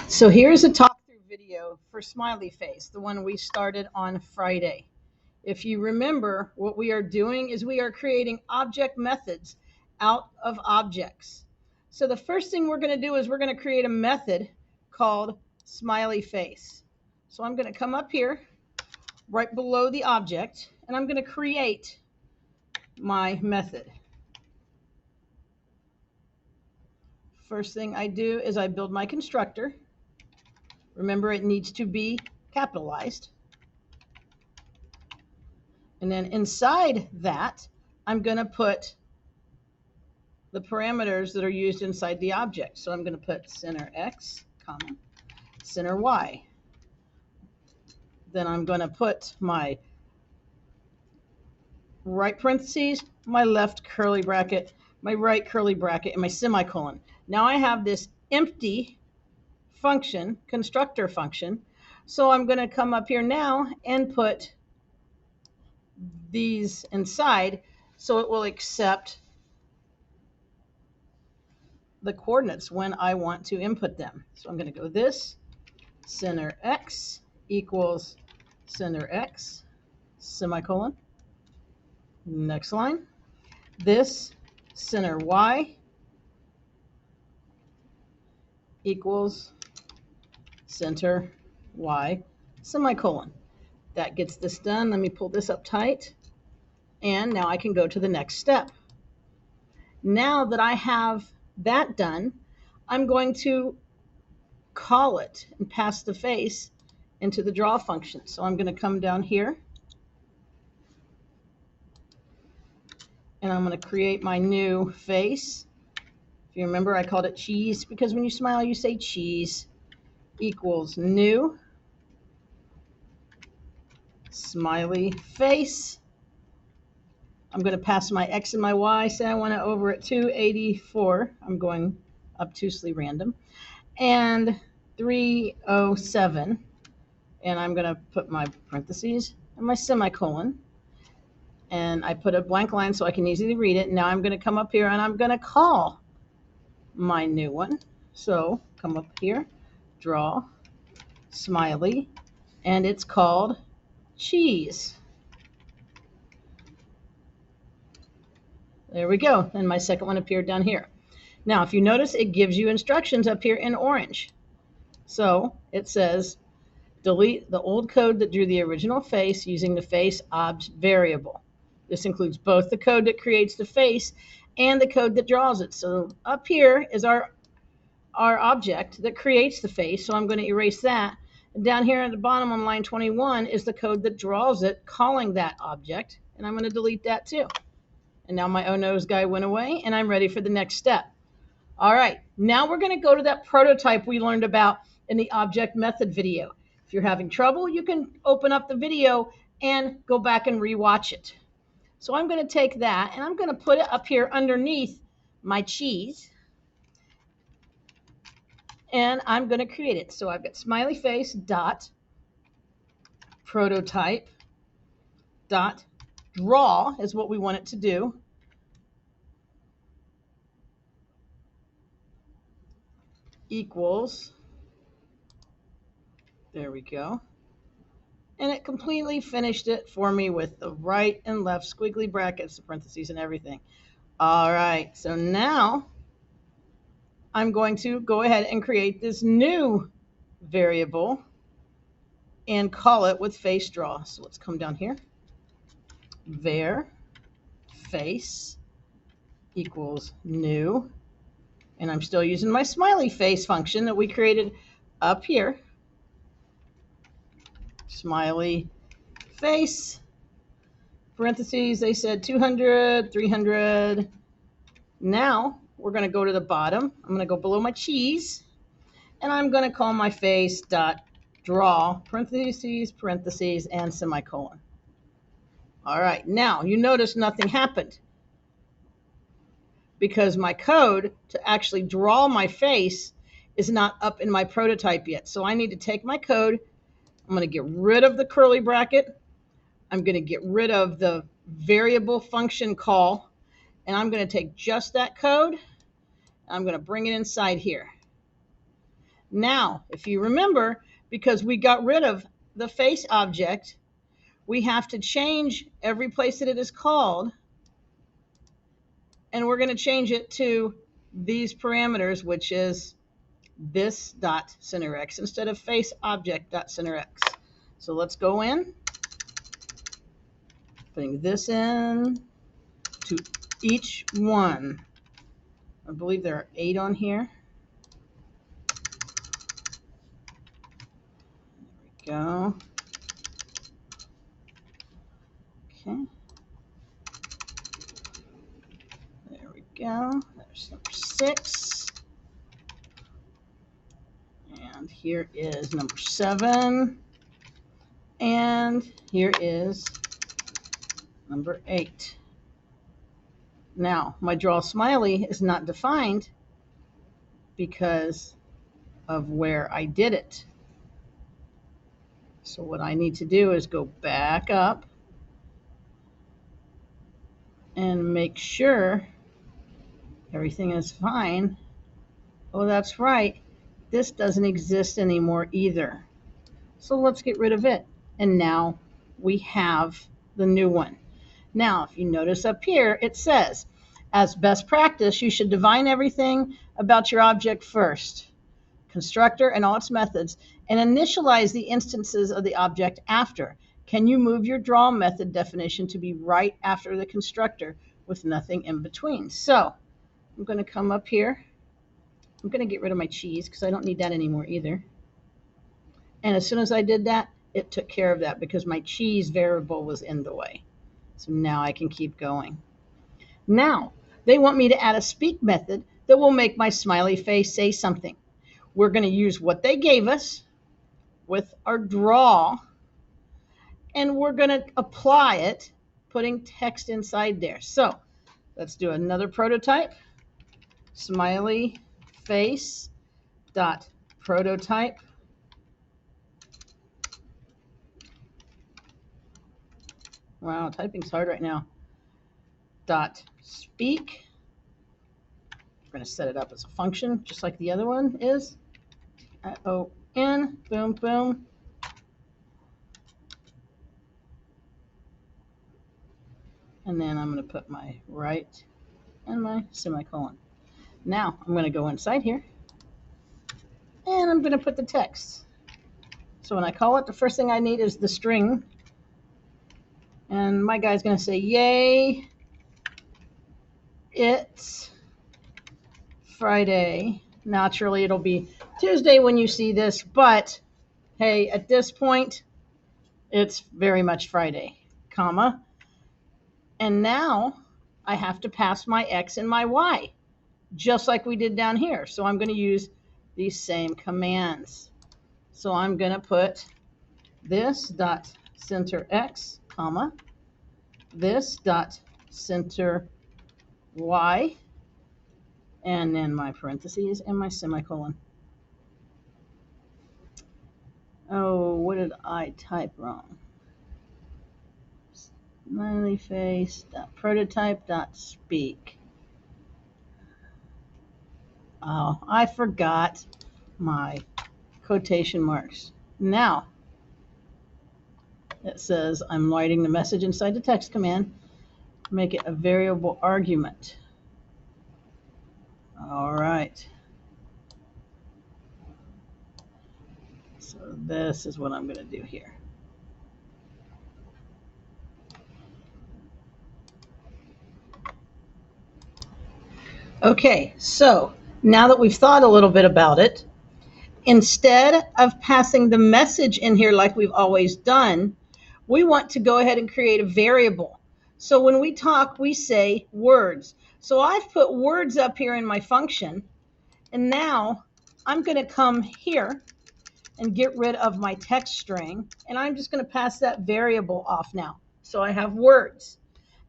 So here's a talk-through video for SmileyFace, the one we started on Friday. If you remember, what we are doing is we are creating object methods out of objects. So the first thing we're going to do is we're going to create a method called SmileyFace. So I'm going to come up here right below the object, and I'm going to create my method. First thing I do is I build my constructor. Remember, it needs to be capitalized. And then inside that, I'm going to put the parameters that are used inside the object. So I'm going to put center X, comma, center Y. Then I'm going to put my right parentheses, my left curly bracket, my right curly bracket, and my semicolon. Now I have this empty function, constructor function. So I'm going to come up here now and put these inside so it will accept the coordinates when I want to input them. So I'm going to go this center X equals center X, semicolon. Next line. This center Y equals center Y, semicolon. That gets this done. Let me pull this up tight. And now I can go to the next step. Now that I have that done, I'm going to call it and pass the face into the draw function. So I'm going to come down here and I'm going to create my new face. If you remember, I called it cheese because when you smile, you say cheese equals new smiley face. I'm going to pass my X and my Y. Say I want it over at 284. I'm going obtusely random. And 307. And I'm going to put my parentheses and my semicolon. And I put a blank line so I can easily read it. Now I'm going to come up here and I'm going to call my new one. So come up here, draw, smiley, and it's called cheese. There we go. And my second one appeared down here. Now, if you notice, it gives you instructions up here in orange. So it says, delete the old code that drew the original face using the face obj variable. This includes both the code that creates the face and the code that draws it. So up here is our object that creates the face. So I'm going to erase that. And down here at the bottom on line 21 is the code that draws it, calling that object. And I'm going to delete that too. And now my oh no's guy went away and I'm ready for the next step. All right, now we're going to go to that prototype we learned about in the object method video. If you're having trouble, you can open up the video and go back and rewatch it. So I'm going to take that and I'm going to put it up here underneath my cheese. And I'm going to create it. So I've got SmileyFace dot prototype dot draw is what we want it to do. Equals, there we go. And it completely finished it for me with the right and left squiggly brackets, the parentheses and everything. All right, so now I'm going to go ahead and create this new variable and call it with face draw. So let's come down here. Var face equals new. And I'm still using my smiley face function that we created up here. Smiley face, parentheses, they said 200, 300. Now we're going to go to the bottom. I'm going to go below my cheese. And I'm going to call my face dot draw, parentheses, parentheses, and semicolon. All right, now you notice nothing happened because my code to actually draw my face is not up in my prototype yet. So I need to take my code. I'm going to get rid of the curly bracket. I'm going to get rid of the variable function call. And I'm going to take just that code. I'm going to bring it inside here. Now, if you remember, because we got rid of the face object, we have to change every place that it is called, and we're going to change it to these parameters, which is this dot center X instead of face object dot center X. So let's go in, putting this in to each one. I believe there are 8 on here. There we go. Okay. There we go. There's number 6. And here is number 7. And here is number 8. Now, my draw smiley is not defined because of where I did it. So what I need to do is go back up and make sure everything is fine. Oh, that's right. This doesn't exist anymore either. So let's get rid of it. And now we have the new one. Now, if you notice up here, it says, as best practice, you should define everything about your object first, constructor and all its methods, and initialize the instances of the object after. Can you move your draw method definition to be right after the constructor with nothing in between? So I'm going to come up here. I'm going to get rid of my cheese because I don't need that anymore either. And as soon as I did that, it took care of that because my cheese variable was in the way. So now I can keep going. Now, they want me to add a speak method that will make my smiley face say something. We're going to use what they gave us with our draw, and we're going to apply it, putting text inside there. So let's do another prototype. Smiley face dot prototype. Wow, typing's hard right now. Dot speak. We're going to set it up as a function, just like the other one is. O-N, boom, boom. And then I'm going to put my right and my semicolon. Now I'm going to go inside here, and I'm going to put the text. So when I call it, the first thing I need is the string. And my guy's going to say, yay, it's Friday. Naturally, it'll be Tuesday when you see this, but hey, at this point, it's very much Friday, comma. And now I have to pass my X and my Y, just like we did down here. So I'm going to use these same commands. So I'm going to put this dot center X, comma, this dot center Y, and then my parentheses and my semicolon. Oh, what did I type wrong? SmileyFace.prototype.speak. Oh, I forgot my quotation marks. Now, it says I'm writing the message inside the text command. Make it a variable argument. All right. So this is what I'm going to do here. Okay, so now that we've thought a little bit about it, instead of passing the message in here like we've always done, we want to go ahead and create a variable. So when we talk, we say words. So I've put words up here in my function, and now I'm going to come here and get rid of my text string, and I'm just going to pass that variable off now. So I have words.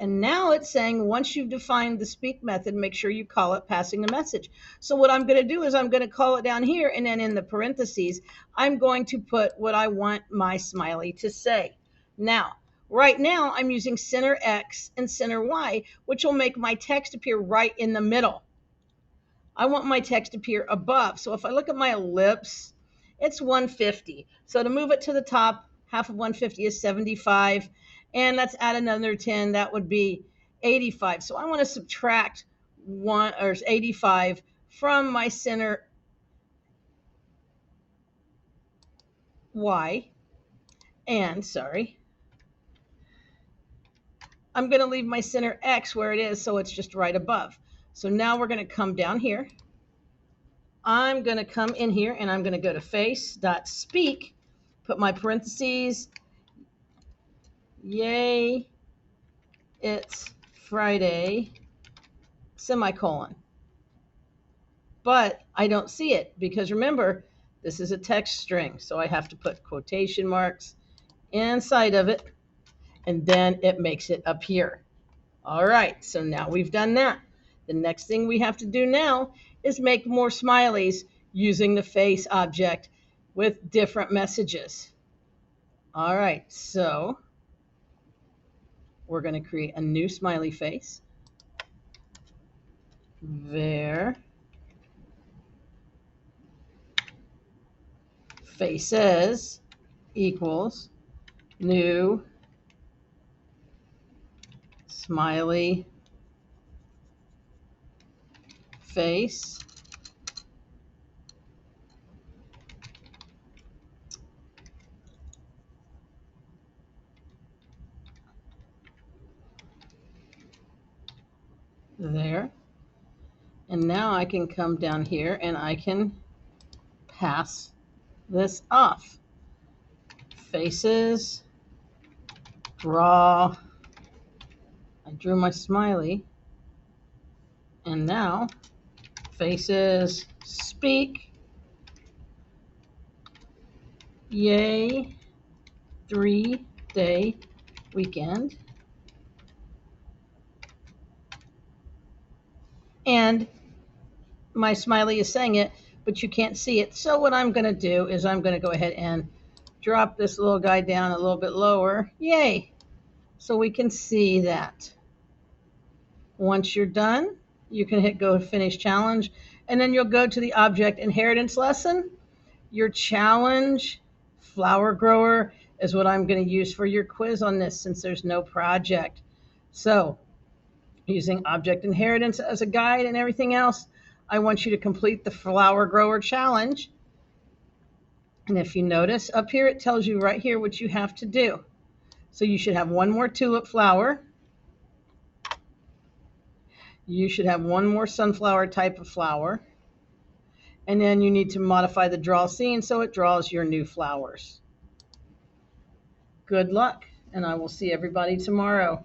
And now it's saying once you've defined the speak method, make sure you call it passing the message. So what I'm going to do is I'm going to call it down here, and then in the parentheses, I'm going to put what I want my smiley to say. Now, right now, I'm using center X and center Y, which will make my text appear right in the middle. I want my text to appear above. So if I look at my ellipse, it's 150. So to move it to the top, half of 150 is 75. And let's add another 10. That would be 85. So I want to subtract 85 from my center Y. And, sorry, I'm going to leave my center X where it is, so it's just right above. So now we're going to come down here. I'm going to come in here and I'm going to go to face.speak, put my parentheses, yay, it's Friday, semicolon. But I don't see it because remember, this is a text string, so I have to put quotation marks inside of it, and then it makes it appear. All right, so now we've done that. The next thing we have to do now is make more smileys using the face object with different messages. All right, so we're going to create a new smiley face. There. Faces equals new smiley face. There. And now I can come down here and I can pass this off. Faces, draw. I drew my smiley. And now faces, speak. Yay, 3-day weekend. And my smiley is saying it, but you can't see it. So what I'm going to do is I'm going to go ahead and drop this little guy down a little bit lower. Yay. So we can see that. Once you're done, you can hit go finish challenge, and then you'll go to the object inheritance lesson. Your challenge, flower grower, is what I'm going to use for your quiz on this since there's no project. So using object inheritance as a guide and everything else, I want you to complete the flower grower challenge. And if you notice up here, it tells you right here what you have to do. So you should have one more tulip flower. You should have one more sunflower type of flower. And then you need to modify the draw scene so it draws your new flowers. Good luck, and I will see everybody tomorrow.